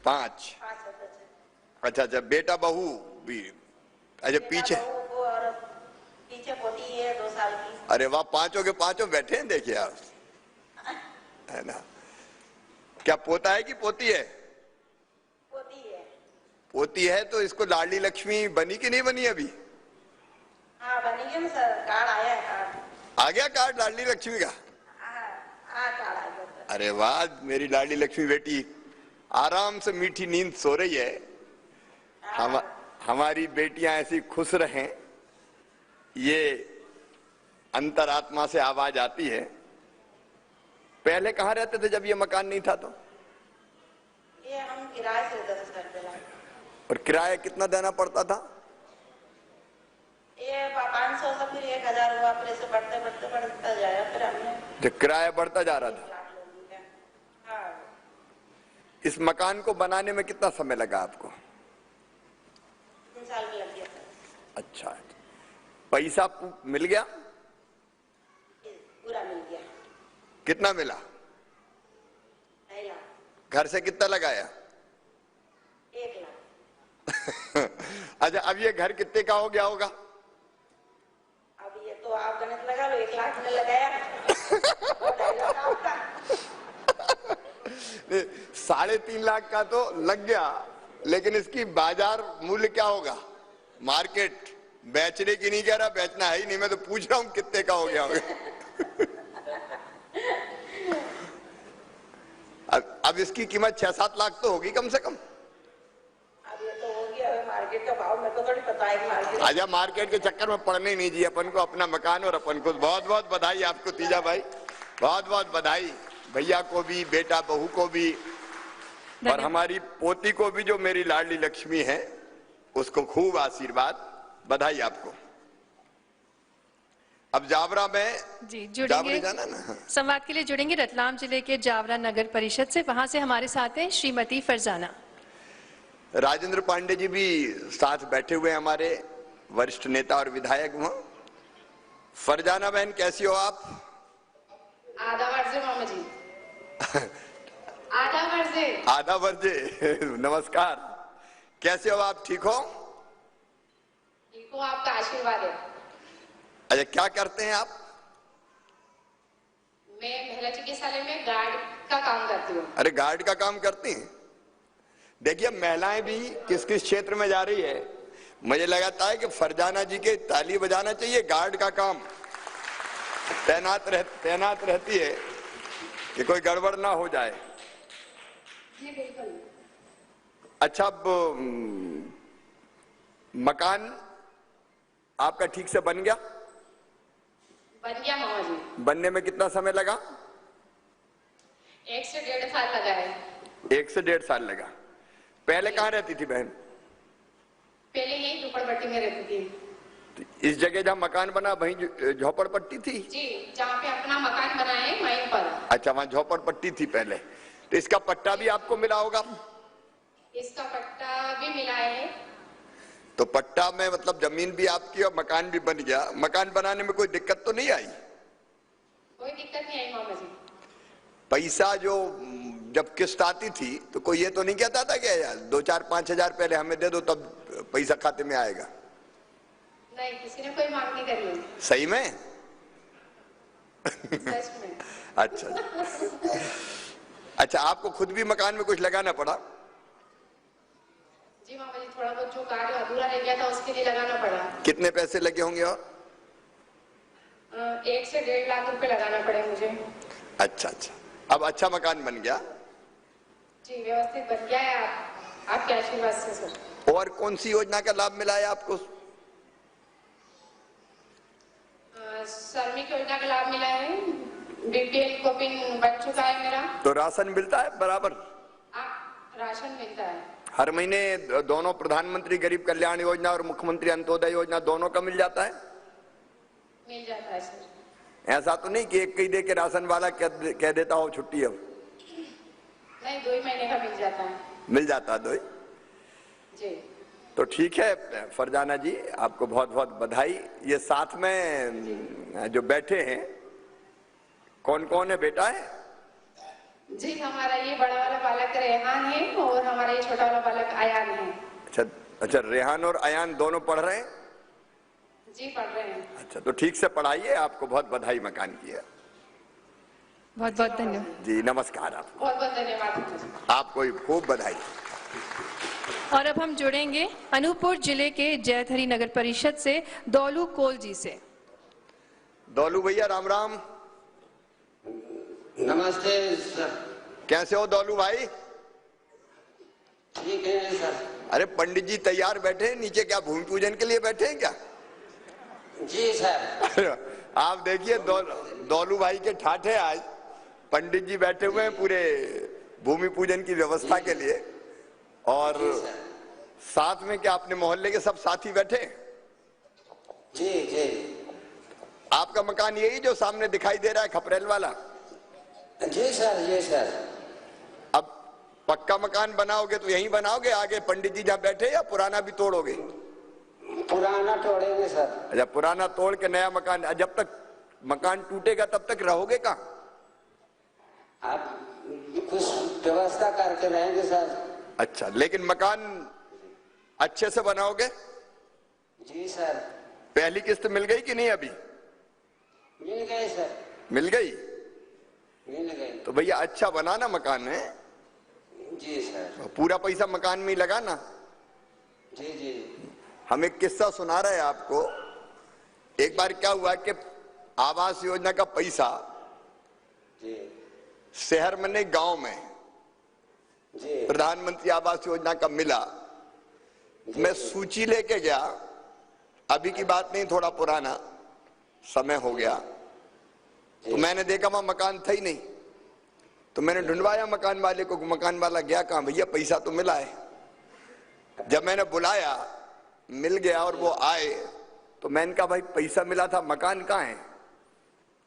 5। 5 सदस्य। अच्छा अच्छा, बेटा बहू भी? अच्छा, पीछे? और पीछे पोती है 2 साल की। अरे वाह, पांचों के पांचों बैठे हैं, देखिए आप, है ना। क्या पोता है कि पोती है? पोती है। पोती है तो इसको लाडली लक्ष्मी बनी कि नहीं बनी अभी? हाँ बनी है ना सर, कार्ड आया है, कार्ड आ गया कार्ड लाडली लक्ष्मी का? कार्ड आ गया सर। अरे वाह, मेरी लाडली लक्ष्मी बेटी आराम से मीठी नींद सो रही है। हमारी बेटियां ऐसी खुश रहें, ये अंतरात्मा से आवाज आती है। पहले कहाँ रहते थे जब ये मकान नहीं था? तो ये हम किराए से रहते थे सर पहले। और किराया कितना देना पड़ता था? ये 500 से फिर 1000 हुआ, फिर ऐसे बढ़ते बढ़ते बढ़ता जाएगा, फिर हमने जो किराया बढ़ता जा रहा था। हाँ। इस मकान को बनाने में कितना समय लगा आपको? 3 साल में लग गया सर। अच्छा, पैसा मिल गया? पूरा मिल गया। कितना मिला? 2.5 लाख। घर से कितना लगाया? 1 लाख। अच्छा, अब ये घर कितने का हो गया होगा? अब ये तो आप गणित लगा लो, 1 लाख में लगाया। 2.5 लाख आपका। 3.5 लाख का तो लग गया, लेकिन इसकी बाजार मूल्य क्या होगा? मार्केट बेचने की नहीं कह रहा, बेचना है ही नहीं, मैं तो पूछ रहा हूं कितने का हो गया होगा। अब इसकी कीमत 6-7 लाख तो होगी कम से कम। अब ये तो हो गया, मार्केट का भाव मेरे को थोड़ी पता है कि मार्केट। आजा, मार्केट के चक्कर में पड़ने ही नहीं जी, अपन को अपना मकान और अपन को। बहुत बहुत बधाई आपको तीजा भाई, बहुत बहुत बधाई। भैया को भी, बेटा बहू को भी, और हमारी पोती को भी जो मेरी लाडली लक्ष्मी है, उसको खूब आशीर्वाद, बधाई आपको। अब जावरा में जी जुड़ेंगे, जाना ना, संवाद के लिए जुड़ेंगे रतलाम जिले के जावरा नगर परिषद से। वहां से हमारे साथ हैं श्रीमती फरजाना। राजेंद्र पांडे जी भी साथ बैठे हुए हैं, हमारे वरिष्ठ नेता और विधायक। वहां फरजाना बहन, कैसी हो आप? आधा वर्जे मामा जी। आधा वर्जे। आधा वर्जे। नमस्कार, कैसे हो आप? ठीक हो? ठीक हो, आपका आशीर्वाद है। अच्छा, क्या करते हैं आप? मैं महिला चिकित्सालय में गार्ड का काम करती हूँ। अरे, गार्ड का काम करती हैं? देखिए, महिलाएं भी किस किस क्षेत्र में जा रही है। मुझे लगता है कि फरजाना जी के ताली बजाना चाहिए। गार्ड का काम तैनात रहती है कि कोई गड़बड़ ना हो जाए। जी बिल्कुल। अच्छा, अब मकान आपका ठीक से बन गया? बन गया मामा जी। बनने में कितना समय लगा? 1 से 1.5 साल लगा है। 1 से 1.5 साल लगा। पहले कहाँ रहती थी बहन? पहले यही झोपड़पट्टी में रहती थी। तो इस जगह जहाँ मकान बना वहीं झोपड़पट्टी थी? जी, जहाँ पे अपना मकान बना है वहीं पर। अच्छा, वहाँ झोपड़पट्टी थी पहले। तो इसका पट्टा भी आपको मिला होगा? इसका पट्टा भी मिला है। तो पट्टा में मतलब जमीन भी आपकी और मकान भी बन गया। मकान बनाने में कोई दिक्कत तो नहीं आई? कोई दिक्कत नहीं आई मामा जी। पैसा जो जब किस्त आती थी तो कोई ये तो नहीं कहता था कि यार 2-4-5 हजार पहले हमें दे दो तब पैसा खाते में आएगा? नहीं, किसी ने कोई मांग नहीं करी है। सही में? सच में। अच्छा अच्छा, आपको खुद भी मकान में कुछ लगाना पड़ा? जी मामा जी, थोड़ा बहुत जो कार्य अधूरा रह गया था उसके लिए लगाना पड़ा। कितने पैसे लगे होंगे? और 1 से 1.5 लाख रुपए लगाना पड़े मुझे। अच्छा अच्छा, अब अच्छा मकान बन गया? जी, व्यवस्थित बन गया है आपके आशीर्वाद से सर। और कौन सी योजना का लाभ मिला है आपको? श्रमिक योजना का लाभ मिला है। बीपीएल को पिन बन चुका है मेरा। तो राशन मिलता है बराबर? राशन मिलता है हर महीने। दोनों प्रधानमंत्री गरीब कल्याण योजना और मुख्यमंत्री अंत्योदय योजना दोनों का मिल जाता है? मिल जाता है सर। ऐसा तो नहीं कि एक ही दे के राशन वाला कह देता हो छुट्टी अब? नहीं, 2 ही महीने का मिल जाता है। मिल जाता है 2 ही? जी। तो ठीक है फरजाना जी, आपको बहुत बहुत बधाई। ये साथ में जो बैठे हैं कौन कौन है बेटा? है जी, हमारा ये बड़ा वाला बालक रेहान है और हमारा ये छोटा वाला बालक आयान है। अच्छा अच्छा, रेहान और अयान दोनों पढ़ रहे हैं? जी पढ़ रहे हैं। अच्छा, तो ठीक से पढ़ाइए। आपको बहुत बधाई मकान की है। बहुत बहुत धन्यवाद। जी नमस्कार। आप बहुत बहुत धन्यवाद। आपको भी खूब बधाई। और अब हम जुड़ेंगे अनूपपुर जिले के जैतहरी नगर परिषद से दौलू कोल जी से। दौलू भैया राम राम। नमस्ते सर। कैसे हो दौलू भाई? ठीक है सर। अरे पंडित जी तैयार बैठे हैं नीचे, क्या भूमि पूजन के लिए बैठे हैं क्या? जी सर। आप देखिए दौलू भाई के ठाठे आज पंडित जी बैठे हुए हैं पूरे भूमि पूजन की व्यवस्था के लिए। और साथ में क्या अपने मोहल्ले के सब साथी बैठे? जी जी। आपका मकान यही जो सामने दिखाई दे रहा है खपरेल वाला? जी सर जी सर। अब पक्का मकान बनाओगे तो यहीं बनाओगे आगे पंडित जी जहाँ बैठे, या पुराना भी तोड़ोगे? पुराना तोड़ेंगे सर। अच्छा, पुराना तोड़ के नया मकान। जब तक मकान टूटेगा तब तक रहोगे कहाँ? आप कुछ व्यवस्था करके रहेंगे सर। अच्छा, लेकिन मकान अच्छे से बनाओगे? जी सर। पहली किस्त मिल गई कि नहीं अभी? मिल गए सर। मिल गई? मिल गए। तो भैया अच्छा बनाना मकान है। जी सर। पूरा पैसा मकान में ही लगाना। जी जी। हम एक किस्सा सुना रहे हैं आपको। एक बार क्या हुआ कि आवास योजना का पैसा जी शहर में नहीं गांव में जी। प्रधानमंत्री आवास योजना का मिला। मैं सूची लेके गया, अभी की बात नहीं, थोड़ा पुराना समय हो गया। तो मैंने देखा वहां मकान था ही नहीं। तो मैंने ढूंढवाया मकान वाले को, मकान वाला गया कहां? भैया पैसा तो मिला है। जब मैंने बुलाया मिल गया और वो आए तो मैंने कहा भाई पैसा मिला था, मकान कहाँ है?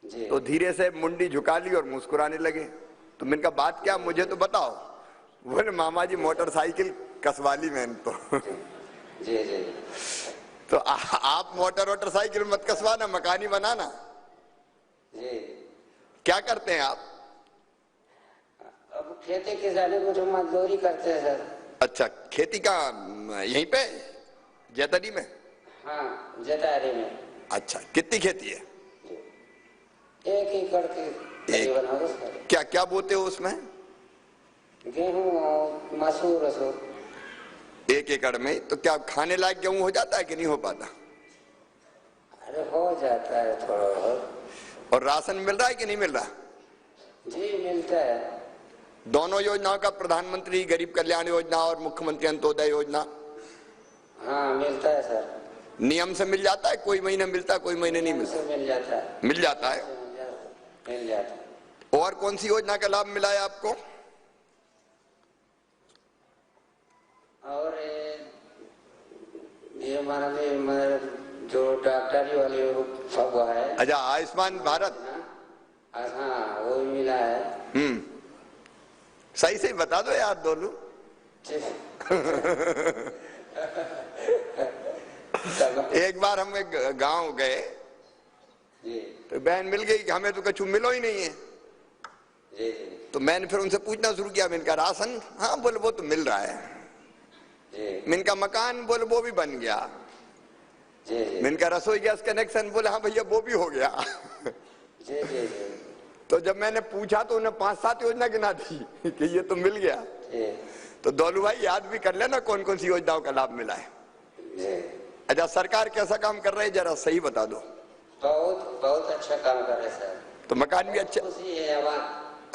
जी। तो धीरे से मुंडी झुका ली और मुस्कुराने लगे। तो मैंने कहा बात क्या, मुझे तो बताओ। बोले मामा जी मोटरसाइकिल कसवा ली मैंने तो। जी जी। तो आप मोटरसाइकिल मत कसवाना, मकान ही बनाना। जी। क्या करते हैं आप? अब खेती किसानी को जो मजदूरी करते हैं सर। अच्छा, खेती का यहीं पे जैतहरी में? हाँ जैतहरी में। अच्छा, कितनी खेती है? 1 एकड़ के करीबन होगा सर। क्या क्या बोते हो उसमें? गेहूँ और मसूर वसूर। 1 एकड़ में? तो क्या खाने लायक गेहूं हो जाता है कि नहीं हो पाता? अरे हो जाता है थोड़ा बहुत। और राशन मिल रहा है कि नहीं मिल रहा? जी मिलता है। दोनों योजनाओं का, प्रधानमंत्री गरीब कल्याण योजना और मुख्यमंत्री अंत्योदय योजना? हाँ मिलता है सर। नियम से मिल जाता है? कोई महीने मिलता है, कोई महीने नहीं मिलता? मिल जाता है। मिल जाता है। मिल जाता है। और कौन सी योजना का लाभ मिला है आपको? और ये हमारा जो डॉक्टरी वाली वो है। अच्छा, आयुष्मान भारत? हाँ वो भी मिला है। सही सही बता दो यार दोनों। एक बार हम एक गांव गए जी तो बहन मिल गई कि हमें तो कछु मिलो ही नहीं है। जी तो मैंने फिर उनसे पूछना शुरू किया। मैंने कहा राशन? हाँ। बोले वो तो मिल रहा है। जी। मैंने कहा मकान? बोले वो भी बन गया। जी जी। मैंने कहा रसोई गैस कनेक्शन? बोले हाँ भैया वो भी हो गया। जी जी जी। तो जब मैंने पूछा तो उन्हें 5-7 योजना गिना दी कि ये तो मिल गया। जी तो दौलू भाई याद भी कर लेना कौन कौन सी योजनाओं का लाभ मिला है। जी। अच्छा, सरकार कैसा काम कर रही है जरा सही बता दो। बहुत बहुत अच्छा काम कर रहे सर। तो मकान भी अच्छा? खुशी है आवाज।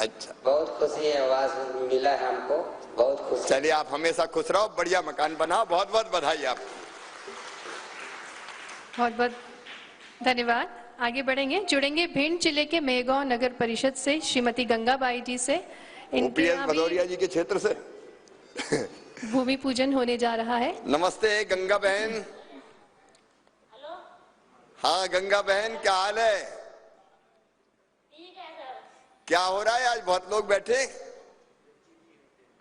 अच्छा, बहुत खुशी है, आवाज मिला है हमको, बहुत खुशी। चलिए आप हमेशा खुश रहो, बढ़िया मकान बनाओ। बहुत बहुत बधाई आपको। बहुत बहुत धन्यवाद। आगे बढ़ेंगे, जुड़ेंगे भिंड जिले के मेहगांव नगर परिषद से श्रीमती गंगाबाई जी से। इनके ओपीएस यहाँ भी भदौरिया जी के क्षेत्र से भूमि पूजन होने जा रहा है। नमस्ते गंगा बहन। हेलो। हाँ गंगा बहन, क्या हाल है? ठीक है सर। क्या हो रहा है? आज बहुत लोग बैठे।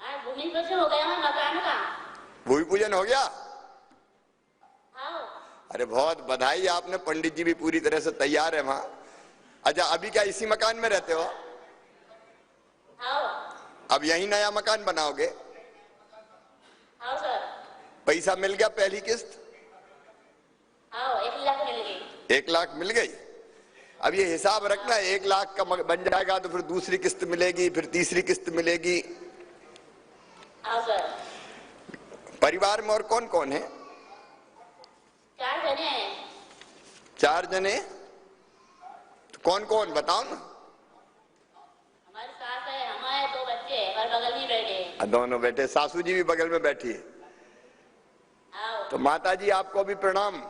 आज भूमि पूजन हो गया हमारे मकान का। भूमि पूजन हो गया? हाँ। अरे बहुत बधाई, आपने पंडित जी भी पूरी तरह से तैयार है वहां। अच्छा, अभी क्या इसी मकान में रहते हो? हाँ। अब यही नया मकान बनाओगे? पैसा मिल गया पहली किस्त? हाँ 1 लाख मिल गई। 1 लाख मिल गई। अब ये हिसाब रखना, 1 लाख का बन जाएगा तो फिर दूसरी किस्त मिलेगी, फिर तीसरी किस्त मिलेगी। हाँ सर। परिवार में और कौन कौन है? 4 जने हैं। 4 जने? तो कौन कौन बताओ ना। हमारी सास है, हमारे 2 बच्चे हैं, और बगल में बैठे हैं। दोनों बेटे, सासू जी भी बगल में बैठी है। हाँ। तो माता जी आपको भी प्रणाम।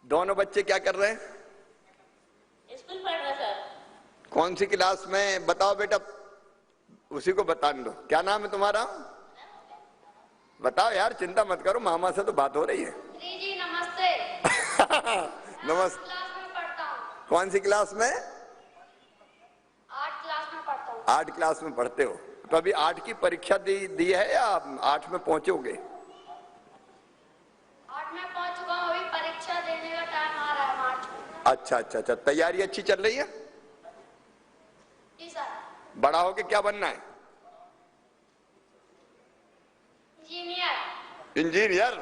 दोनों बच्चे क्या कर रहे हैं? स्कूल पढ़ रहे सर। कौन सी क्लास में बताओ बेटा, उसी को बता दो। क्या नाम है तुम्हारा? बताओ यार, चिंता मत करो, मामा से तो बात हो रही है। जी नमस्ते। नमस्ते। क्लास में पढ़ता हूँ। कौन सी क्लास में? 8 क्लास में पढ़ता हूँ। 8 क्लास में पढ़ते हो। तो अभी 8 की परीक्षा दी है या 8 में पहुंचोगे? 8 में पहुँच चुका हूँ, अभी परीक्षा देने का टाइम आ रहा है मार्च में। अच्छा अच्छा अच्छा, तैयारी अच्छी चल रही है? जी सर। बड़ा होके क्या बनना है? इंजीनियर। इंजीनियर?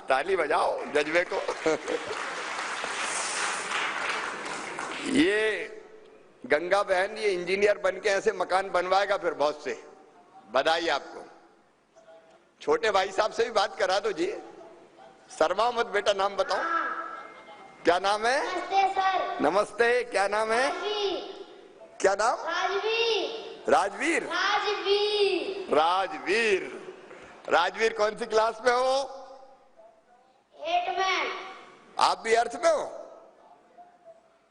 ताली बजाओ जज्बे को। ये गंगा बहन ये इंजीनियर बनके ऐसे मकान बनवाएगा फिर बहुत से। बधाई आपको। छोटे भाई साहब से भी बात करा दो जी। शर्मा मत बेटा, नाम बताओ। क्या नाम है? नमस्ते सर। नमस्ते, क्या नाम है? क्या नाम? राजवीर। राजवीर? राजवीर। राजवीर। राजवीर कौन सी क्लास में हो? 8 में। आप भी अर्थ में हो?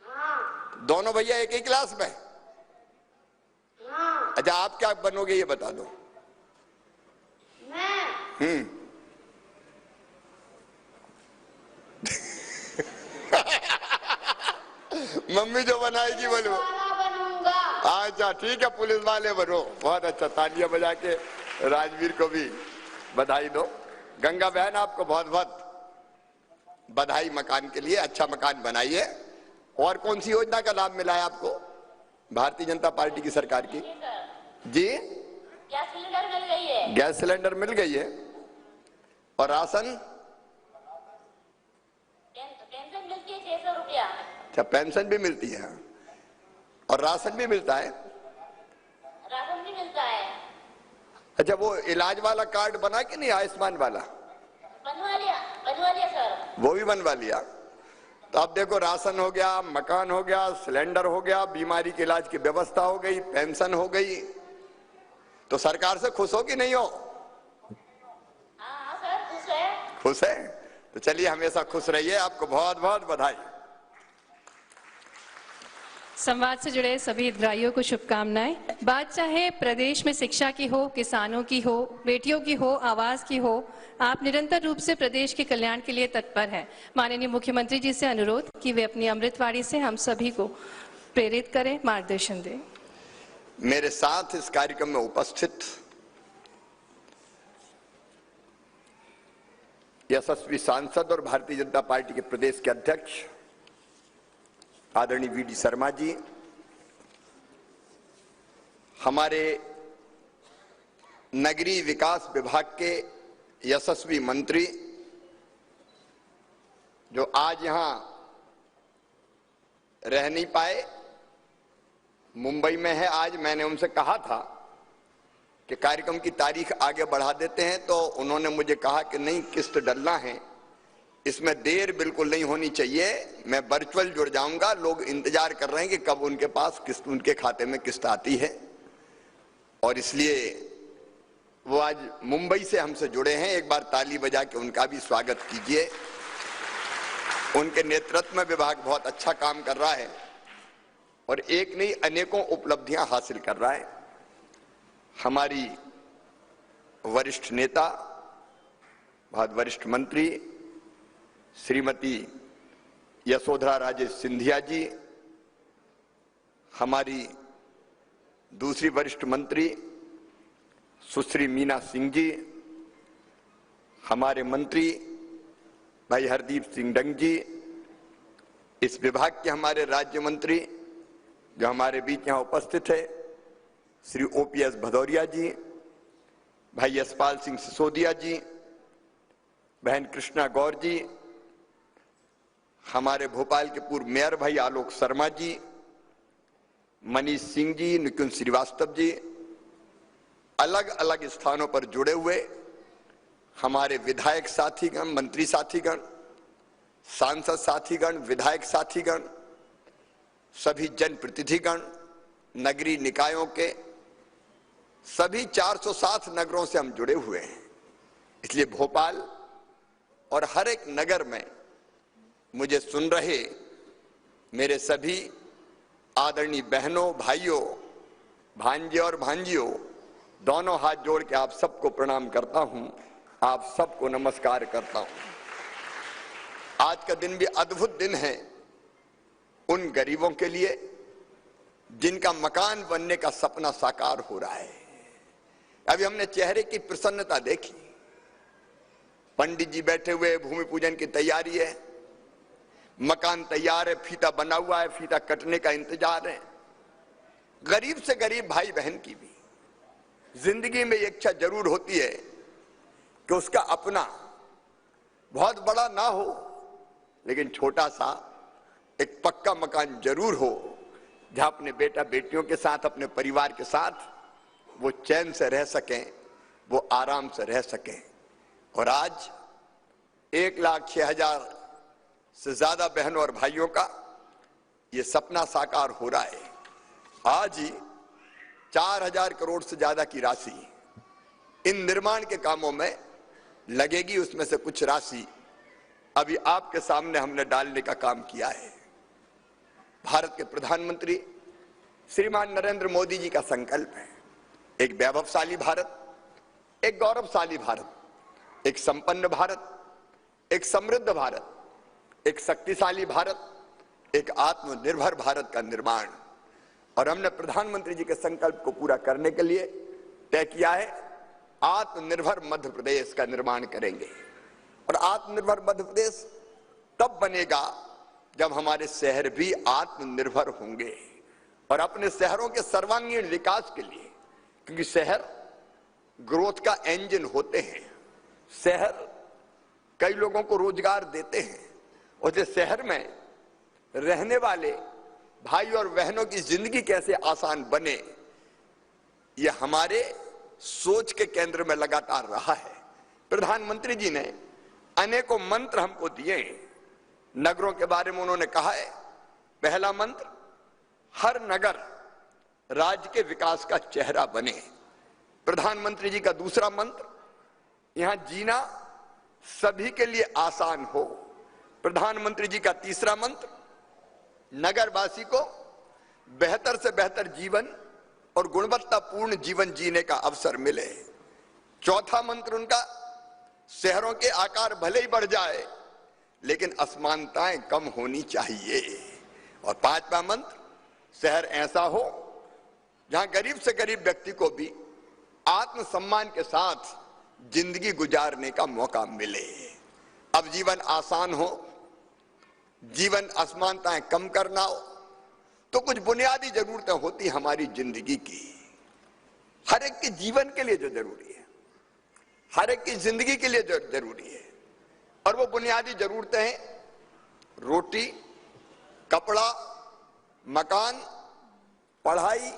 हाँ। दोनों भैया एक ही क्लास में? हाँ। अच्छा, आप क्या बनोगे ये बता दो। मैं मम्मी जो बनाएगी बोलो। बनूंगा। अच्छा ठीक है, पुलिस वाले बनो। बहुत अच्छा, तालियां बजा के राजवीर को भी बधाई दो। गंगा बहन आपको बहुत बहुत बधाई मकान के लिए। अच्छा मकान बनाइए। और कौन सी योजना का लाभ मिला है आपको भारतीय जनता पार्टी की सरकार की? जी, गैस सिलेंडर मिल गई है। गैस सिलेंडर मिल गई है। और राशन? पेंशन मिलती है 600 रुपया। अच्छा, पेंशन भी मिलती है और राशन भी मिलता है? राशन भी मिलता है। अच्छा, वो इलाज वाला कार्ड बना कि नहीं, आयुष्मान वाला? बनवा लिया सर। वो भी बनवा लिया। तो अब देखो, राशन हो गया, मकान हो गया, सिलेंडर हो गया, बीमारी के इलाज की व्यवस्था हो गई, पेंशन हो गई। तो सरकार से खुश हो कि नहीं हो? हाँ सर, खुश है। खुश है? तो चलिए, हमेशा खुश रहिए। आपको बहुत बहुत बधाई। संवाद से जुड़े सभी हितग्राहियों को शुभकामनाएं। बात चाहे प्रदेश में शिक्षा की हो, किसानों की हो, बेटियों की हो, आवास की हो, आप निरंतर रूप से प्रदेश के कल्याण के लिए तत्पर हैं। माननीय मुख्यमंत्री जी से अनुरोध कि वे अपनी अमृतवाणी से हम सभी को प्रेरित करें, मार्गदर्शन दें। मेरे साथ इस कार्यक्रम में उपस्थित यशस्वी सांसद और भारतीय जनता पार्टी के प्रदेश के अध्यक्ष आदरणीय वीडी शर्मा जी, हमारे नगरीय विकास विभाग के यशस्वी मंत्री जो आज यहां रह नहीं पाए, मुंबई में है आज। मैंने उनसे कहा था कि कार्यक्रम की तारीख आगे बढ़ा देते हैं, तो उन्होंने मुझे कहा कि नहीं, किस्त डलना है, इसमें देर बिल्कुल नहीं होनी चाहिए, मैं वर्चुअल जुड़ जाऊंगा। लोग इंतजार कर रहे हैं कि कब उनके पास किस्त, उनके खाते में किस्त आती है। और इसलिए वो आज मुंबई से हमसे जुड़े हैं। एक बार ताली बजा के उनका भी स्वागत कीजिए। उनके नेतृत्व में विभाग बहुत अच्छा काम कर रहा है और एक नहीं, अनेकों उपलब्धियां हासिल कर रहा है। हमारी वरिष्ठ नेता, बहुत वरिष्ठ मंत्री श्रीमती यशोधरा राजे सिंधिया जी, हमारी दूसरी वरिष्ठ मंत्री सुश्री मीना सिंह जी, हमारे मंत्री भाई हरदीप सिंह डंग जी, इस विभाग के हमारे राज्य मंत्री जो हमारे बीच यहां उपस्थित है श्री ओपीएस भदौरिया जी, भाई यशपाल सिंह सिसोदिया जी, बहन कृष्णा गौर जी, हमारे भोपाल के पूर्व मेयर भाई आलोक शर्मा जी, मनीष सिंह जी, निकुंज श्रीवास्तव जी, अलग अलग स्थानों पर जुड़े हुए हमारे विधायक साथीगण, मंत्री साथीगण, सांसद साथीगण, विधायक साथीगण, सभी जनप्रतिनिधिगण, नगरीय निकायों के सभी 407 नगरों से हम जुड़े हुए हैं। इसलिए भोपाल और हर एक नगर में मुझे सुन रहे मेरे सभी आदरणीय बहनों, भाइयों, भांजे और भांजियों, दोनों हाथ जोड़ के आप सबको प्रणाम करता हूं, आप सबको नमस्कार करता हूं। आज का दिन भी अद्भुत दिन है उन गरीबों के लिए जिनका मकान बनने का सपना साकार हो रहा है। अभी हमने चेहरे की प्रसन्नता देखी, पंडित जी बैठे हुए, भूमि पूजन की तैयारी है, मकान तैयार है, फीता बना हुआ है, फीता कटने का इंतजार है। गरीब से गरीब भाई बहन की भी जिंदगी में इच्छा जरूर होती है कि उसका अपना बहुत बड़ा ना हो, लेकिन छोटा सा एक पक्का मकान जरूर हो, जहां अपने बेटा बेटियों के साथ, अपने परिवार के साथ वो चैन से रह सकें, वो आराम से रह सकें। और आज 1,06,000 से ज्यादा बहनों और भाइयों का ये सपना साकार हो रहा है। आज ही 4,000 करोड़ से ज्यादा की राशि इन निर्माण के कामों में लगेगी। उसमें से कुछ राशि अभी आपके सामने हमने डालने का काम किया है। भारत के प्रधानमंत्री श्रीमान नरेंद्र मोदी जी का संकल्प है एक वैभवशाली भारत, एक गौरवशाली भारत, एक संपन्न भारत, एक समृद्ध भारत, एक शक्तिशाली भारत, एक आत्मनिर्भर भारत का निर्माण। और हमने प्रधानमंत्री जी के संकल्प को पूरा करने के लिए तय किया है आत्मनिर्भर मध्य प्रदेश का निर्माण करेंगे। और आत्मनिर्भर मध्य प्रदेश तब बनेगा जब हमारे शहर भी आत्मनिर्भर होंगे। और अपने शहरों के सर्वांगीण विकास के लिए, क्योंकि शहर ग्रोथ का इंजन होते हैं, शहर कई लोगों को रोजगार देते हैं, और शहर में रहने वाले भाई और बहनों की जिंदगी कैसे आसान बने, यह हमारे सोच के केंद्र में लगातार रहा है। प्रधानमंत्री जी ने अनेकों मंत्र हमको दिए हैं। नगरों के बारे में उन्होंने कहा है, पहला मंत्र, हर नगर राज्य के विकास का चेहरा बने। प्रधानमंत्री जी का दूसरा मंत्र, यहां जीना सभी के लिए आसान हो। प्रधानमंत्री जी का तीसरा मंत्र, नगरवासी को बेहतर से बेहतर जीवन और गुणवत्तापूर्ण जीवन जीने का अवसर मिले। चौथा मंत्र उनका, शहरों के आकार भले ही बढ़ जाए लेकिन असमानताएं कम होनी चाहिए। और पांचवा मंत्र, शहर ऐसा हो जहां गरीब से गरीब व्यक्ति को भी आत्मसम्मान के साथ जिंदगी गुजारने का मौका मिले। अब जीवन आसान हो, जीवन असमानताएं कम करना हो, तो कुछ बुनियादी जरूरतें होती हमारी जिंदगी की, हर एक के जीवन के लिए जो जरूरी है, हर एक की जिंदगी के लिए जो जरूरी है। और वो बुनियादी जरूरतें हैं रोटी, कपड़ा, मकान, पढ़ाई,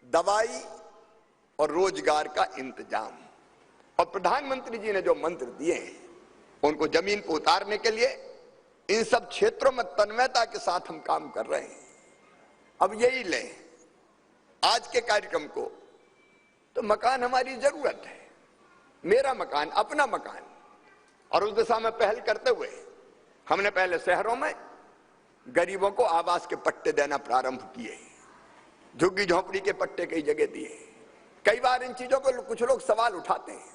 दवाई और रोजगार का इंतजाम। और प्रधानमंत्री जी ने जो मंत्र दिए हैं उनको जमीन पर उतारने के लिए इन सब क्षेत्रों में तन्मयता के साथ हम काम कर रहे हैं। अब यही लें आज के कार्यक्रम को, तो मकान हमारी जरूरत है, मेरा मकान, अपना मकान। और उस दिशा में पहल करते हुए हमने पहले शहरों में गरीबों को आवास के पट्टे देना प्रारंभ किए, झुग्गी झोंपड़ी के पट्टे कई जगह दिए। कई बार इन चीजों को कुछ लोग सवाल उठाते हैं।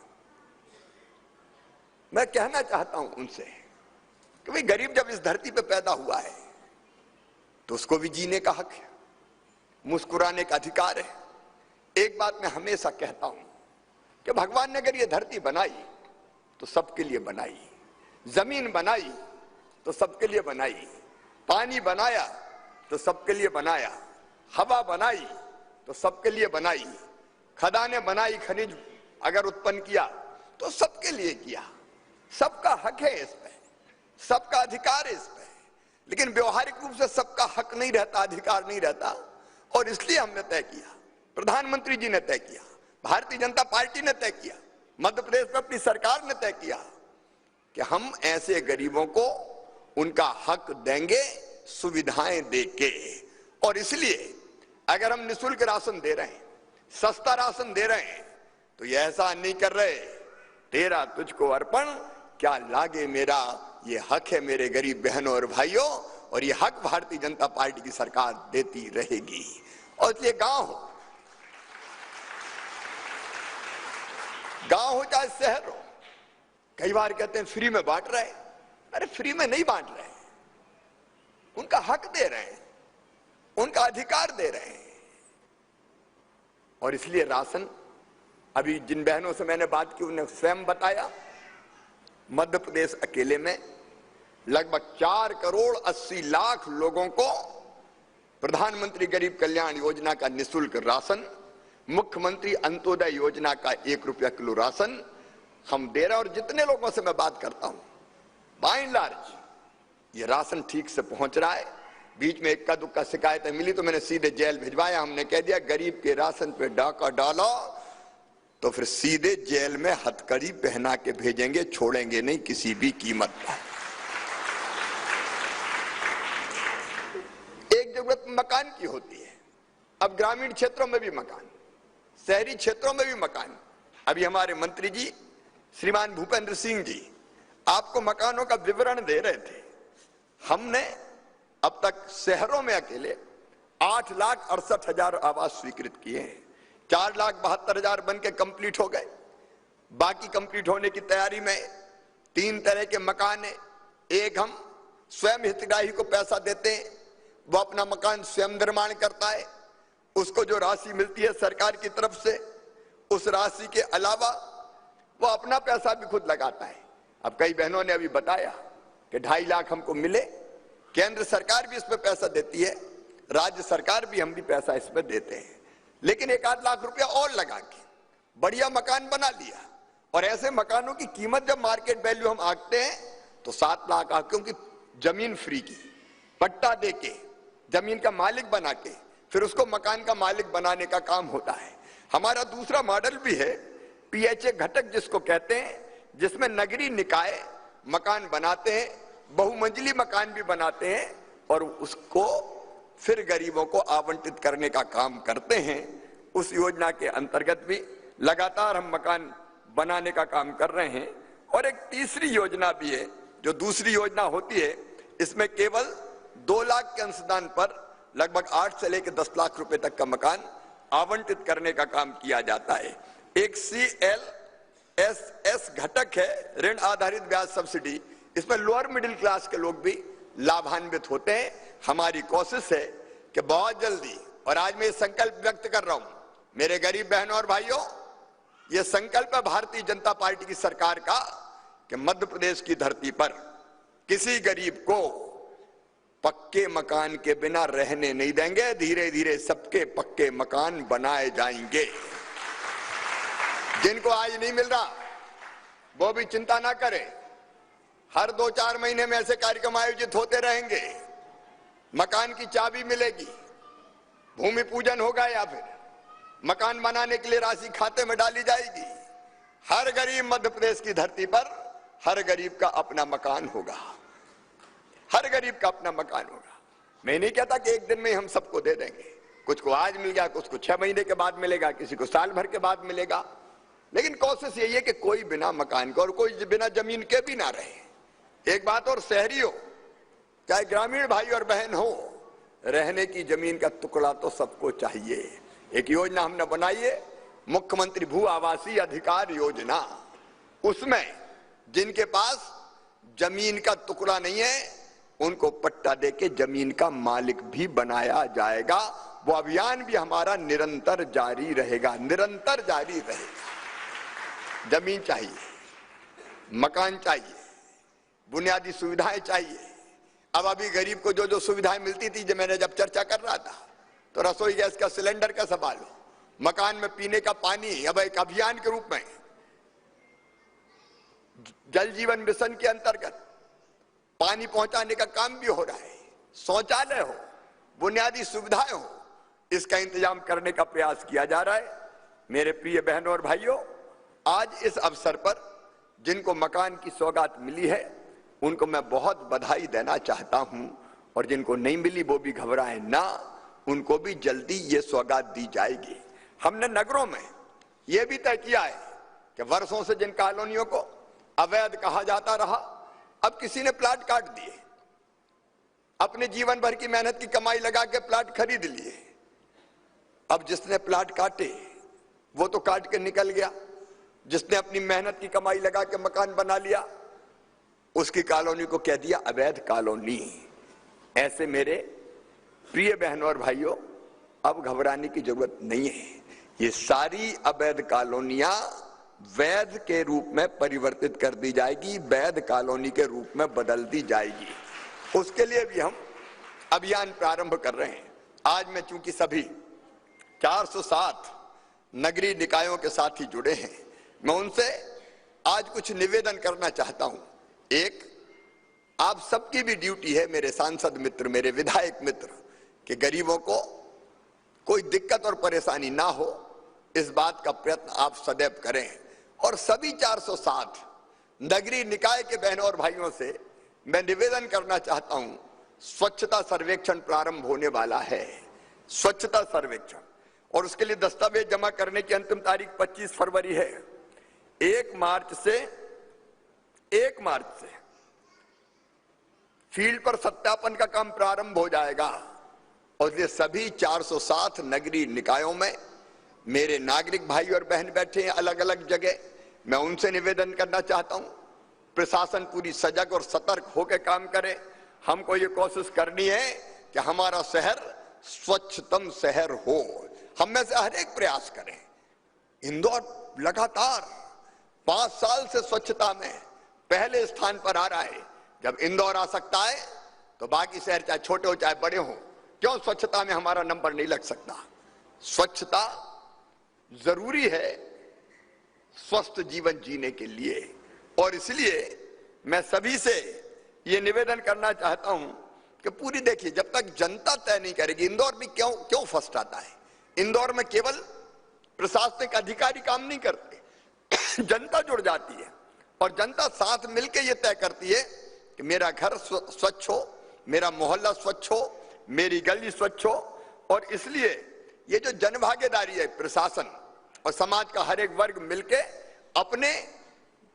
मैं कहना चाहता हूं उनसे कि भाई गरीब जब इस धरती पे पैदा हुआ है तो उसको भी जीने का हक है, मुस्कुराने का अधिकार है। एक बात मैं हमेशा कहता हूं कि भगवान ने अगर ये धरती बनाई तो सबके लिए बनाई, जमीन बनाई तो सबके लिए बनाई, पानी बनाया तो सबके लिए बनाया, हवा बनाई तो सबके लिए बनाई, खदानें बनाई, खनिज अगर उत्पन्न किया तो सबके लिए किया, सबका हक है इस पे, सबका अधिकार है इस पे, लेकिन व्यवहारिक रूप से सबका हक नहीं रहता, अधिकार नहीं रहता। और इसलिए हमने तय किया, प्रधानमंत्री जी ने तय किया, भारतीय जनता पार्टी ने तय किया, मध्य प्रदेश में अपनी सरकार ने तय किया कि हम ऐसे गरीबों को उनका हक देंगे सुविधाएं देके। और इसलिए अगर हम निःशुल्क राशन दे रहे हैं, सस्ता राशन दे रहे हैं, तो ये ऐसा नहीं कर रहे तेरा तुझको अर्पण क्या लागे मेरा, ये हक है मेरे गरीब बहनों और भाइयों, और ये हक भारतीय जनता पार्टी की सरकार देती रहेगी। और इसलिए गांव हो चाहे शहर हो, कई बार कहते हैं फ्री में बांट रहे हैं, अरे फ्री में नहीं बांट रहे हैं, उनका हक दे रहे हैं, उनका अधिकार दे रहे हैं। और इसलिए राशन, अभी जिन बहनों से मैंने बात की उन्हें स्वयं बताया, मध्य प्रदेश अकेले में लगभग 4 करोड़ 80 लाख लोगों को प्रधानमंत्री गरीब कल्याण योजना का निःशुल्क राशन, मुख्यमंत्री अंत्योदय योजना का 1 रुपया किलो राशन हम दे रहे हैं। और जितने लोगों से मैं बात करता हूं, बाय एंड लार्ज ये राशन ठीक से पहुंच रहा है। बीच में इक्का दुक्का शिकायतें मिली तो मैंने सीधे जेल भिजवाया। हमने कह दिया गरीब के राशन पे डाका डालो तो फिर सीधे जेल में हथकड़ी पहना के भेजेंगे, छोड़ेंगे नहीं किसी भी कीमत पर। एक जरूरत मकान की होती है, अब ग्रामीण क्षेत्रों में भी मकान, शहरी क्षेत्रों में भी मकान। अभी हमारे मंत्री जी श्रीमान भूपेंद्र सिंह जी आपको मकानों का विवरण दे रहे थे। हमने अब तक शहरों में अकेले 8,68,000 आवास स्वीकृत किए हैं, 4,72,000 बन के कंप्लीट हो गए, बाकी कंप्लीट होने की तैयारी में। 3 तरह के मकान है, एक हम स्वयं हितग्राही को पैसा देते हैं, वो अपना मकान स्वयं निर्माण करता है, उसको जो राशि मिलती है सरकार की तरफ से, उस राशि के अलावा वो अपना पैसा भी खुद लगाता है। अब कई बहनों ने अभी बताया कि 2.5 लाख हमको मिले, केंद्र सरकार भी इसमें पैसा देती है, राज्य सरकार भी, हम भी पैसा इसमें देते हैं, लेकिन 1-8 लाख रुपया और लगा के बढ़िया मकान बना लिया। और ऐसे मकानों की कीमत जब मार्केट वैल्यू हम आंकते हैं तो 7 लाख, क्योंकि जमीन फ्री की, पट्टा देके जमीन का मालिक बना के फिर उसको मकान का मालिक बनाने का काम होता है। हमारा दूसरा मॉडल भी है पीएचए घटक जिसको कहते हैं, जिसमें नगरीय निकाय मकान बनाते हैं, बहुमंजिली मकान भी बनाते हैं और उसको फिर गरीबों को आवंटित करने का काम करते हैं। उस योजना के अंतर्गत भी लगातार हम मकान बनाने का काम कर रहे हैं। और एक तीसरी योजना भी है जो दूसरी योजना होती है, इसमें केवल 2 लाख के अंशदान पर लगभग 8 से लेकर 10 लाख रुपए तक का मकान आवंटित करने का काम किया जाता है। एक CLSS घटक है, ऋण आधारित ब्याज सब्सिडी, इसमें लोअर मिडिल क्लास के लोग भी लाभान्वित होते हैं। हमारी कोशिश है कि बहुत जल्दी, और आज मैं ये संकल्प व्यक्त कर रहा हूं मेरे गरीब बहनों और भाइयों, ये संकल्प है भारतीय जनता पार्टी की सरकार का कि मध्य प्रदेश की धरती पर किसी गरीब को पक्के मकान के बिना रहने नहीं देंगे। धीरे धीरे सबके पक्के मकान बनाए जाएंगे। जिनको आज नहीं मिल रहा वो भी चिंता ना करें, हर 2-4 महीने में ऐसे कार्यक्रम आयोजित होते रहेंगे। मकान की चाबी मिलेगी, भूमि पूजन होगा या फिर मकान बनाने के लिए राशि खाते में डाली जाएगी। हर गरीब मध्य प्रदेश की धरती पर हर गरीब का अपना मकान होगा, हर गरीब का अपना मकान होगा। मैं नहीं कहता कि एक दिन में हम सबको दे देंगे, कुछ को आज मिल गया, कुछ को 6 महीने के बाद मिलेगा, किसी को साल भर के बाद मिलेगा, लेकिन कोशिश यही है कि कोई बिना मकान के और कोई बिना जमीन के भी ना रहे। एक बात और, शहरी हो चाहे ग्रामीण भाई और बहन हो, रहने की जमीन का टुकड़ा तो सबको चाहिए। एक योजना हमने बनाई है, मुख्यमंत्री भू आवासीय अधिकार योजना। उसमें जिनके पास जमीन का टुकड़ा नहीं है उनको पट्टा देके जमीन का मालिक भी बनाया जाएगा। वो अभियान भी हमारा निरंतर जारी रहेगा, निरंतर जारी रहेगा। जमीन चाहिए, मकान चाहिए, बुनियादी सुविधाएं चाहिए। अब अभी गरीब को जो जो सुविधाएं मिलती थी, जब मैंने चर्चा कर रहा था, तो रसोई गैस का सिलेंडर का सवाल हो, मकान में पीने का पानी अब एक अभियान के रूप में जल जीवन मिशन के अंतर्गत पानी पहुंचाने का काम भी हो रहा है। शौचालय हो, बुनियादी सुविधाएं हो, इसका इंतजाम करने का प्रयास किया जा रहा है। मेरे प्रिय बहनों और भाइयों, आज इस अवसर पर जिनको मकान की सौगात मिली है उनको मैं बहुत बधाई देना चाहता हूं, और जिनको नहीं मिली वो भी घबराएं ना, उनको भी जल्दी ये सौगात दी जाएगी। हमने नगरों में ये भी तय किया है कि वर्षों से जिन कॉलोनियों को अवैध कहा जाता रहा, अब किसी ने प्लाट काट दिए, अपने जीवन भर की मेहनत की कमाई लगा के प्लाट खरीद लिए। अब जिसने प्लाट काटे वो तो काट के निकल गया, जिसने अपनी मेहनत की कमाई लगा के मकान बना लिया उसकी कॉलोनी को कह दिया अवैध कॉलोनी। ऐसे मेरे प्रिय बहनों और भाइयों, अब घबराने की जरूरत नहीं है। ये सारी अवैध कॉलोनियां वैध के रूप में परिवर्तित कर दी जाएगी, वैध कॉलोनी के रूप में बदल दी जाएगी। उसके लिए भी हम अभियान प्रारंभ कर रहे हैं। आज मैं चूंकि सभी 407 नगरीय निकायों के साथ ही जुड़े हैं, मैं उनसे आज कुछ निवेदन करना चाहता हूं। एक, आप सबकी भी ड्यूटी है, मेरे सांसद मित्र, मेरे विधायक मित्र, कि गरीबों को कोई दिक्कत और परेशानी ना हो, इस बात का प्रयत्न आप सदैव करें। और सभी 407 नगरीय निकाय के बहनों और भाइयों से मैं निवेदन करना चाहता हूं, स्वच्छता सर्वेक्षण प्रारंभ होने वाला है। स्वच्छता सर्वेक्षण, और उसके लिए दस्तावेज जमा करने की अंतिम तारीख 25 फरवरी है। 1 मार्च से फील्ड पर सत्यापन का काम प्रारंभ हो जाएगा। और ये सभी 407 नगरीय निकायों में मेरे नागरिक भाई और बहन बैठे हैं अलग अलग जगह। मैं उनसे निवेदन करना चाहता हूं, प्रशासन पूरी सजग और सतर्क होकर काम करे। हमको ये कोशिश करनी है कि हमारा शहर स्वच्छतम शहर हो। हम में से हर एक प्रयास करें। इंदौर लगातार 5 साल से स्वच्छता में पहले स्थान पर आ रहा है। जब इंदौर आ सकता है तो बाकी शहर चाहे छोटे हो चाहे बड़े हो, क्यों स्वच्छता में हमारा नंबर नहीं लग सकता? स्वच्छता जरूरी है स्वस्थ जीवन जीने के लिए। और इसलिए मैं सभी से ये निवेदन करना चाहता हूं कि पूरी देखिए, जब तक जनता तय नहीं करेगी, इंदौर भी क्यों फर्स्ट आता है? इंदौर में केवल प्रशासनिक अधिकारी काम नहीं करते, जनता जुड़ जाती है और जनता साथ मिलकर यह तय करती है कि मेरा घर स्वच्छ हो, मेरा मोहल्ला स्वच्छ हो, मेरी गली स्वच्छ हो। और इसलिए ये जो जनभागीदारी है, प्रशासन और समाज का हर एक वर्ग मिलके अपने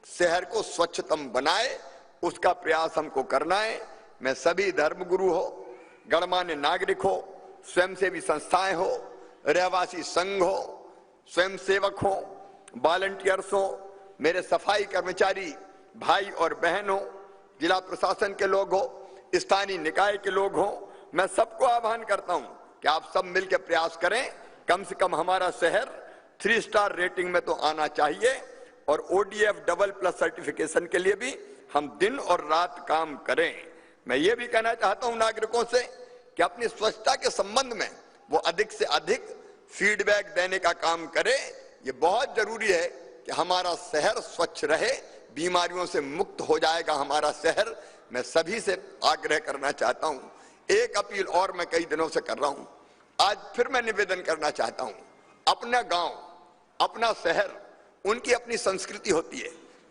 शहर को स्वच्छतम बनाए, उसका प्रयास हमको करना है। मैं सभी धर्मगुरु हो, गणमान्य नागरिक हो, स्वयंसेवी संस्थाएं हो, रहवासी संघ हो, स्वयंसेवक हो, वॉलंटियर्स हो, मेरे सफाई कर्मचारी भाई और बहन हो, जिला प्रशासन के लोग हो, स्थानीय निकाय के लोग हो, मैं सबको आह्वान करता हूं कि आप सब मिलकर प्रयास करें। कम से कम हमारा शहर 3 स्टार रेटिंग में तो आना चाहिए। और ODF AA+ सर्टिफिकेशन के लिए भी हम दिन और रात काम करें। मैं ये भी कहना चाहता हूं नागरिकों से कि अपनी स्वच्छता के संबंध में वो अधिक से अधिक फीडबैक देने का काम करें। ये बहुत जरूरी है कि हमारा शहर स्वच्छ रहे, बीमारियों से मुक्त हो जाएगा हमारा शहर। मैं सभी से आग्रह करना चाहता हूं, एक अपील और मैं कई दिनों से कर रहा हूं, आज फिर मैं निवेदन करना चाहता हूं। अपना गांव, अपना शहर, उनकी अपनी संस्कृति होती है,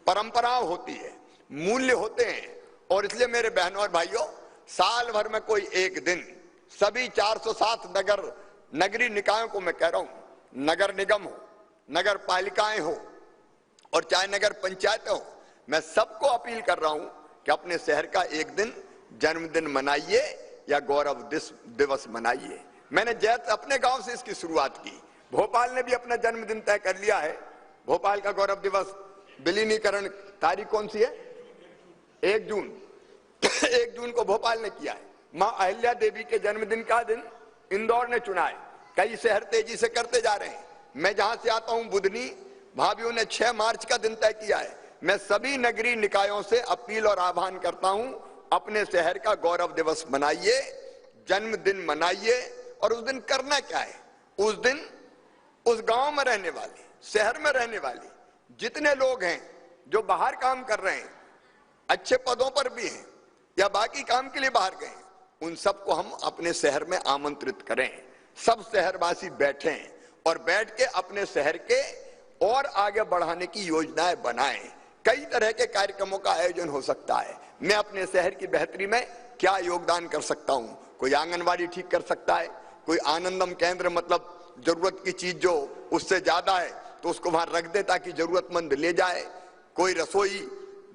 परंपराएं होती है, मूल्य होते हैं। और इसलिए मेरे बहनों और भाइयों, साल भर में कोई एक दिन सभी 407 नगरीय निकायों को मैं कह रहा हूं, नगर निगम हो, नगर पालिकाएं हो और चाहे नगर पंचायत हो, मैं सबको अपील कर रहा हूं कि अपने शहर का एक दिन जन्मदिन मनाइए या गौरव दिवस मनाइए। मैंने जैसे अपने गांव से इसकी शुरुआत की। भोपाल ने भी अपना जन्मदिन तय कर लिया है। भोपाल का गौरव दिवस विलीनीकरण तारीख कौन सी है? 1 जून। 1 जून को भोपाल ने किया है। मां अहिल्या देवी के जन्मदिन का दिन इंदौर ने चुना है। कई शहर तेजी से करते जा रहे हैं। मैं जहां से आता हूं, बुधनी भाभीओं ने 6 मार्च का दिन तय किया है। मैं सभी नगरीय निकायों से अपील और आह्वान करता हूं, अपने शहर का गौरव दिवस मनाइए, जन्मदिन मनाइए। और उस दिन करना क्या है? उस दिन उस गांव में रहने वाले, शहर में रहने वाले जितने लोग हैं जो बाहर काम कर रहे हैं, अच्छे पदों पर भी हैं या बाकी काम के लिए बाहर गए, उन सबको हम अपने शहर में आमंत्रित करें। सब शहरवासी बैठें और बैठ के अपने शहर के और आगे बढ़ाने की योजनाएं बनाएं। कई तरह के कार्यक्रमों का आयोजन हो सकता है। मैं अपने शहर की बेहतरी में क्या योगदान कर सकता हूं? कोई आंगनवाड़ी ठीक कर सकता है, कोई आनंदम केंद्र, मतलब जरूरत की चीज जो उससे ज्यादा है तो उसको वहां रख दे ताकि जरूरतमंद ले जाए। कोई रसोई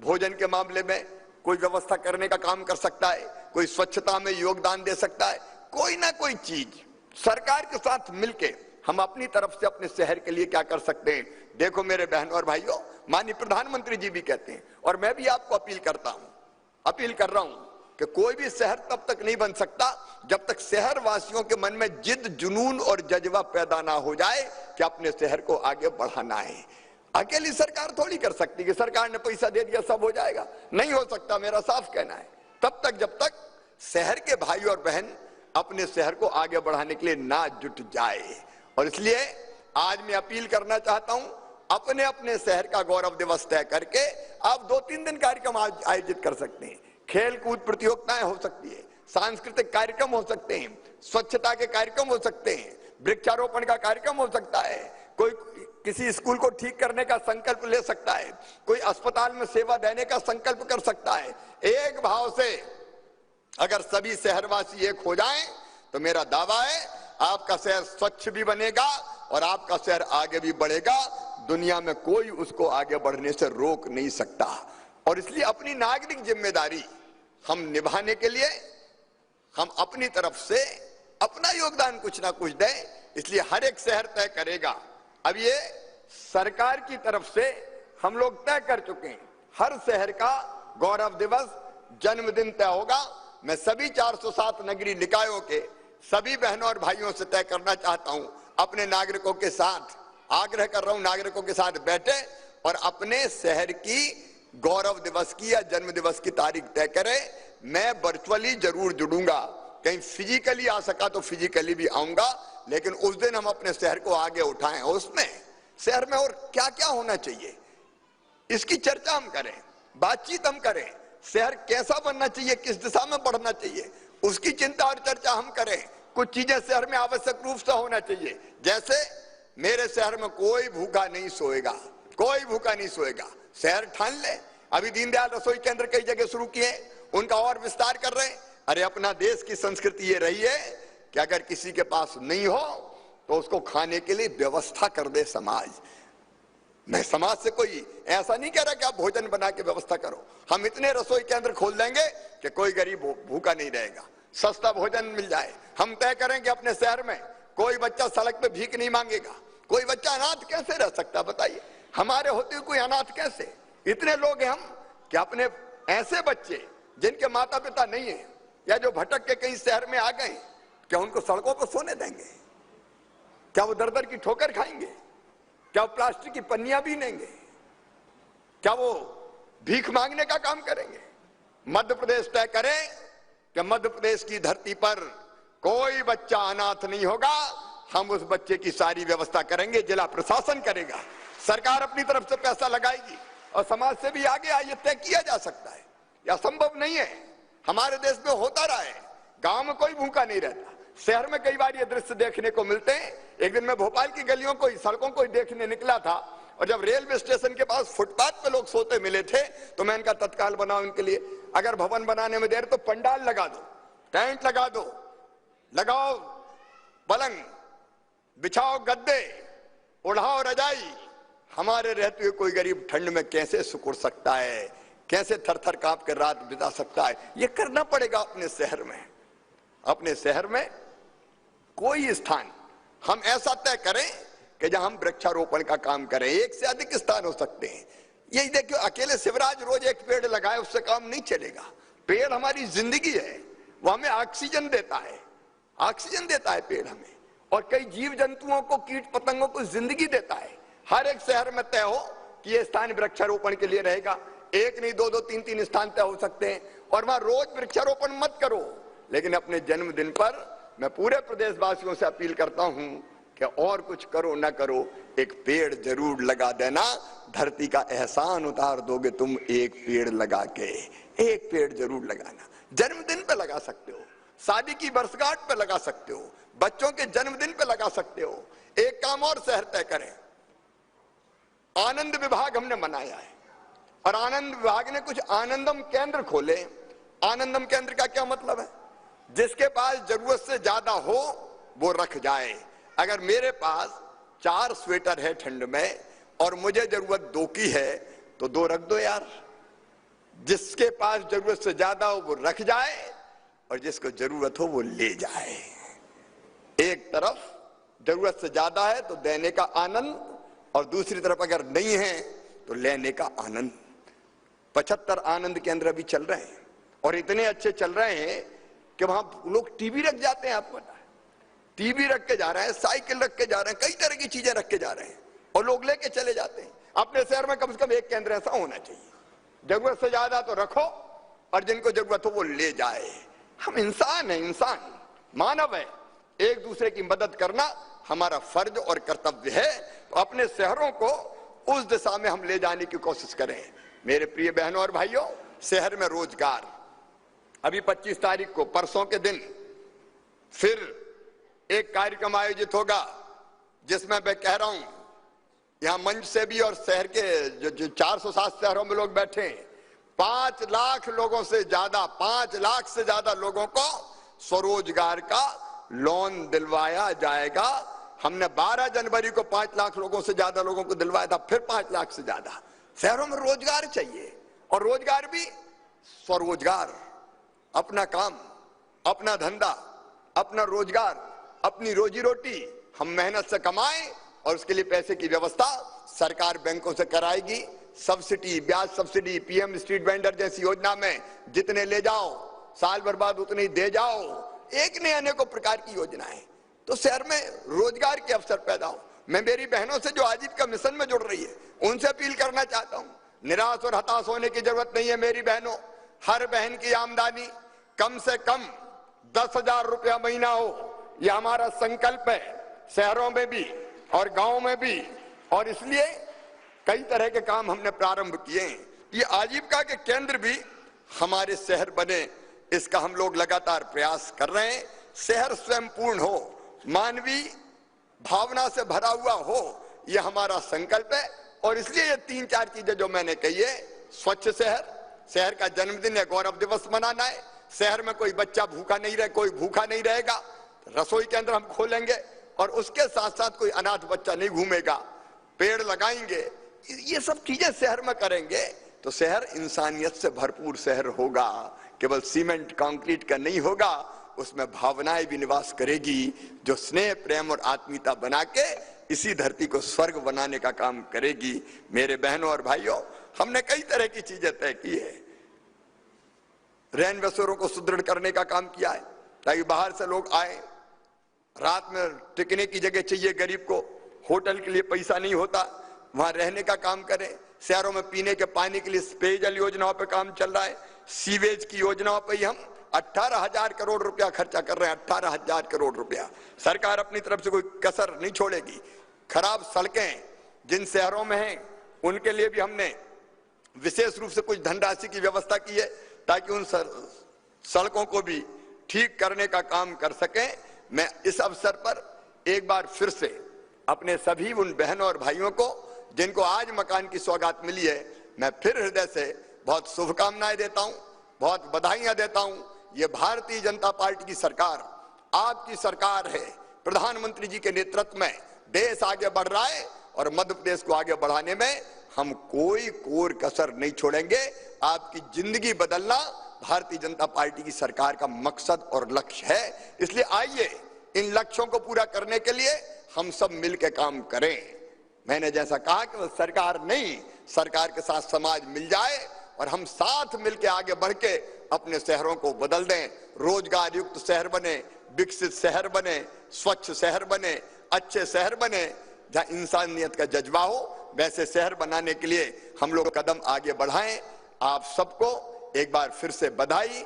भोजन के मामले में कोई व्यवस्था करने का काम कर सकता है, कोई स्वच्छता में योगदान दे सकता है। कोई ना कोई चीज सरकार के साथ मिलके हम अपनी तरफ से अपने शहर के लिए क्या कर सकते हैं। देखो मेरे बहन और भाइयों, माननीय प्रधानमंत्री जी भी कहते हैं और मैं भी आपको अपील कर रहा हूं कि कोई भी शहर तब तक नहीं बन सकता जब तक शहर वासियों के मन में जिद, जुनून और जज्बा पैदा ना हो जाए कि अपने शहर को आगे बढ़ाना है। अकेली सरकार थोड़ी कर सकती कि सरकार ने पैसा दे दिया सब हो जाएगा, नहीं हो सकता, मेरा साफ कहना है। तब तक जब तक शहर के भाई और बहन अपने शहर को आगे बढ़ाने के लिए ना जुट जाए। और इसलिए आज मैं अपील करना चाहता हूं, अपने अपने शहर का गौरव दिवस तय करके आप 2-3 दिन कार्यक्रम आयोजित कर सकते हैं। खेल कूद प्रतियोगिताएं हो सकती है, सांस्कृतिक कार्यक्रम हो सकते हैं, स्वच्छता के कार्यक्रम हो सकते हैं, वृक्षारोपण का कार्यक्रम हो सकता है, कोई किसी स्कूल को ठीक करने का संकल्प ले सकता है, कोई अस्पताल में सेवा देने का संकल्प कर सकता है। एक भाव से अगर सभी शहरवासी एक हो जाएं तो मेरा दावा है आपका शहर स्वच्छ भी बनेगा और आपका शहर आगे भी बढ़ेगा। दुनिया में कोई उसको आगे बढ़ने से रोक नहीं सकता। और इसलिए अपनी नागरिक जिम्मेदारी हम निभाने के लिए हम अपनी तरफ से अपना योगदान कुछ ना कुछ दें। इसलिए हर एक शहर तय करेगा। अब ये सरकार की तरफ से हम लोग तय कर चुके हैं, हर शहर का गौरव दिवस, जन्मदिन तय होगा। मैं सभी 407 नगरीय निकायों के सभी बहनों और भाइयों से तय करना चाहता हूं, अपने नागरिकों के साथ आग्रह कर रहा हूं, नागरिकों के साथ बैठे और अपने शहर की गौरव दिवस की या जन्म दिवस की तारीख तय करें। मैं वर्चुअली जरूर जुड़ूंगा, कहीं फिजिकली आ सका तो फिजिकली भी आऊंगा, लेकिन उस दिन हम अपने शहर को आगे उठाएं। उसमें शहर में और क्या क्या होना चाहिए इसकी चर्चा हम करें, बातचीत हम करें। शहर कैसा बनना चाहिए, किस दिशा में बढ़ना चाहिए, उसकी चिंता और चर्चा हम करें। कुछ चीजें शहर में आवश्यक रूप से होना चाहिए, जैसे मेरे शहर में कोई भूखा नहीं सोएगा, कोई भूखा नहीं सोएगा। शहर ठान ले। अभी दीनदयाल रसोई केंद्र कई जगह शुरू किए, उनका और विस्तार कर रहे हैं। अरे अपना देश की संस्कृति ये रही है कि अगर किसी के पास नहीं हो तो उसको खाने के लिए व्यवस्था कर दे समाज। मैं समाज से कोई ऐसा नहीं कह रहा कि आप भोजन बना के व्यवस्था करो। हम इतने रसोई केंद्र खोल देंगे कि कोई गरीब भूखा नहीं रहेगा, सस्ता भोजन मिल जाए। हम तय करेंगे अपने शहर में कोई बच्चा सड़क पे भीख नहीं मांगेगा। कोई बच्चा अनाथ कैसे रह सकता बताइए, हमारे होते हुए कोई अनाथ कैसे? इतने लोग हैं हम कि अपने ऐसे बच्चे जिनके माता पिता नहीं है या जो भटक के कहीं शहर में आ गए, क्या उनको सड़कों पर सोने देंगे? क्या वो दर दर की ठोकर खाएंगे? क्या वो प्लास्टिक की पन्नियां बीनेंगे? क्या वो भीख मांगने का काम करेंगे? मध्य प्रदेश तय करे कि मध्य प्रदेश की धरती पर कोई बच्चा अनाथ नहीं होगा। हम उस बच्चे की सारी व्यवस्था करेंगे, जिला प्रशासन करेगा, सरकार अपनी तरफ से पैसा लगाएगी और समाज से भी आगे आइए तय किया जा सकता है। यह संभव नहीं है, हमारे देश में होता रहा है। गांव में कोई भूखा नहीं रहता, शहर में कई बार ये दृश्य देखने को मिलते हैं। एक दिन मैं भोपाल की गलियों को, सड़कों को देखने निकला था और जब रेलवे स्टेशन के पास फुटपाथ पे लोग सोते मिले थे तो मैं इनका तत्काल बनाओ इनके लिए। अगर भवन बनाने में देर तो पंडाल लगा दो, टेंट लगा दो, लगाओ पलंग, बिछाओ गद्दे, उड़ाओ रजाई। हमारे रहते हुए कोई गरीब ठंड में कैसे सिकुड़ सकता है, कैसे थर-थर कांप कर रात बिता सकता है? ये करना पड़ेगा अपने शहर में। अपने शहर में कोई स्थान हम ऐसा तय करें कि जहां हम वृक्षारोपण का काम करें। एक से अधिक स्थान हो सकते हैं। यही देखिए, अकेले शिवराज रोज एक पेड़ लगाए उससे काम नहीं चलेगा। पेड़ हमारी जिंदगी है, वो हमें ऑक्सीजन देता है, ऑक्सीजन देता है पेड़ हमें, और कई जीव जंतुओं को, कीट पतंगों को जिंदगी देता है। हर एक शहर में तय हो कि ये स्थान वृक्षारोपण के लिए रहेगा। एक नहीं, 2-2, 3-3 स्थान तय हो सकते हैं और वहां रोज वृक्षारोपण मत करो, लेकिन अपने जन्मदिन पर मैं पूरे प्रदेशवासियों से अपील करता हूं कि और कुछ करो ना करो, एक पेड़ जरूर लगा देना, धरती का एहसान उतार दोगे तुम एक पेड़ लगा के। एक पेड़ जरूर लगाना। जन्मदिन पे लगा सकते हो, शादी की वर्षगांठ पे लगा सकते हो, बच्चों के जन्मदिन पे लगा सकते हो। एक काम और शहर तय करें, आनंद विभाग हमने बनाया है और आनंद विभाग ने कुछ आनंदम केंद्र खोले। आनंदम केंद्र का क्या मतलब है? जिसके पास जरूरत से ज्यादा हो वो रख जाए। अगर मेरे पास 4 स्वेटर है ठंड में और मुझे जरूरत 2 की है तो 2 रख दो यार। जिसके पास जरूरत से ज्यादा हो वो रख जाए और जिसको जरूरत हो वो ले जाए। एक तरफ जरूरत से ज्यादा है तो देने का आनंद, और दूसरी तरफ अगर नहीं है तो लेने का आनंद। 75 आनंद केंद्र अभी चल रहे हैं और इतने अच्छे चल रहे हैं कि वहां लोग टीवी रख जाते हैं। आपको पता है, टीवी रख के जा रहे हैं, साइकिल रख के जा रहे हैं, कई तरह की चीजें रख के जा रहे हैं और लोग लेके चले जाते हैं। अपने शहर में कम से कम एक केंद्र ऐसा होना चाहिए। जरूरत से ज्यादा तो रखो और जिनको जरूरत हो वो ले जाए। हम इंसान हैं, इंसान मानव है, एक दूसरे की मदद करना हमारा फर्ज और कर्तव्य है। तो अपने शहरों को उस दिशा में हम ले जाने की कोशिश करें। मेरे प्रिय बहनों और भाइयों, शहर में रोजगार, अभी 25 तारीख को परसों के दिन फिर एक कार्यक्रम आयोजित होगा जिसमें मैं कह रहा हूं, यहां मंच से भी और शहर के जो 407 शहरों में लोग बैठे हैं, 5 लाख लोगों से ज्यादा, 5 लाख से ज्यादा लोगों को स्वरोजगार का लोन दिलवाया जाएगा। हमने 12 जनवरी को 5 लाख लोगों से ज्यादा लोगों को दिलवाया था, फिर 5 लाख से ज्यादा। शहरों में रोजगार चाहिए और रोजगार भी स्वरोजगार, अपना काम, अपना धंधा, अपना रोजगार, अपनी रोजी रोटी हम मेहनत से कमाएं और उसके लिए पैसे की व्यवस्था सरकार बैंकों से कराएगी। सब्सिडी, ब्याज सब्सिडी, पीएम स्ट्रीट वेंडर जैसी योजना में जितने ले जाओ, साल भर बाद उतने ही दे जाओ, एक ने अनेकों प्रकार की योजनाएं। तो शहर में रोजगार के अवसर पैदा हो। मैं मेरी बहनों से जो आजीविका मिशन में जुड़ रही है उनसे अपील करना चाहता हूं, निराश और हताश होने की जरूरत नहीं है मेरी बहनों। हर बहन की आमदनी कम से कम 10,000 रुपया महीना हो, यह हमारा संकल्प है, शहरों में भी और गांव में भी। और इसलिए कई तरह के काम हमने प्रारंभ किए हैं। ये आजीविका के केंद्र भी हमारे शहर बने, इसका हम लोग लगातार प्रयास कर रहे हैं। शहर स्वयं पूर्ण हो, मानवीय भावना से भरा हुआ हो, यह हमारा संकल्प है। और इसलिए ये 3-4 चीजें जो मैंने कही है, स्वच्छ शहर, शहर का जन्मदिन या गौरव दिवस मनाना है, शहर में कोई बच्चा भूखा नहीं रहे, कोई भूखा नहीं रहेगा, रसोई केंद्र हम खोलेंगे और उसके साथ साथ कोई अनाथ बच्चा नहीं घूमेगा, पेड़ लगाएंगे, ये सब चीजें शहर में करेंगे तो शहर इंसानियत से भरपूर शहर होगा। केवल सीमेंट कंक्रीट का नहीं होगा, उसमें भावनाएं भी निवास करेगी जो स्नेह, प्रेम और आत्मीयता बना के इसी धरती को स्वर्ग बनाने का काम करेगी। मेरे बहनों और भाइयों, हमने कई तरह की चीजें तय की है। रैन बसेरों को सुदृढ़ करने का काम किया है ताकि बाहर से लोग आए, रात में टिकने की जगह चाहिए गरीब को, होटल के लिए पैसा नहीं होता, वहां रहने का काम करें। शहरों में पीने के पानी के लिए पेयजल योजनाओं पर काम चल रहा है, सीवेज की योजनाओं पर ही हम 18,000 करोड़ रुपया खर्चा कर रहे हैं। 18,000 करोड़ रुपया सरकार अपनी तरफ से कोई कसर नहीं छोड़ेगी। खराब सड़कें जिन शहरों में हैं उनके लिए भी हमने विशेष रूप से कुछ धनराशि की व्यवस्था की है ताकि उन सड़कों को भी ठीक करने का काम कर सकें। मैं इस अवसर पर एक बार फिर से अपने सभी उन बहनों और भाइयों को जिनको आज मकान की सौगात मिली है, मैं फिर हृदय से बहुत शुभकामनाएं देता हूं, बहुत बधाइयां देता हूं। ये भारतीय जनता पार्टी की सरकार, आपकी सरकार है। प्रधानमंत्री जी के नेतृत्व में देश आगे बढ़ रहा है और मध्य प्रदेश को आगे बढ़ाने में हम कोई कोर कसर नहीं छोड़ेंगे। आपकी जिंदगी बदलना भारतीय जनता पार्टी की सरकार का मकसद और लक्ष्य है। इसलिए आइए इन लक्ष्यों को पूरा करने के लिए हम सब मिलकर काम करें। मैंने जैसा कहा कि सरकार नहीं, सरकार के साथ समाज मिल जाए और हम साथ मिलकर आगे बढ़ के अपने शहरों को बदल दें। रोजगार युक्त शहर बने, विकसित शहर बने, स्वच्छ शहर बने, अच्छे शहर बने, जहां इंसानियत का जज्बा हो, वैसे शहर बनाने के लिए हम लोग कदम आगे बढ़ाएं। आप सबको एक बार फिर से बधाई,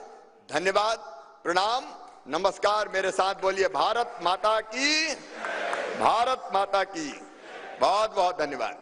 धन्यवाद, प्रणाम, नमस्कार। मेरे साथ बोलिए भारत माता की। भारत माता की बहुत बहुत धन्यवाद।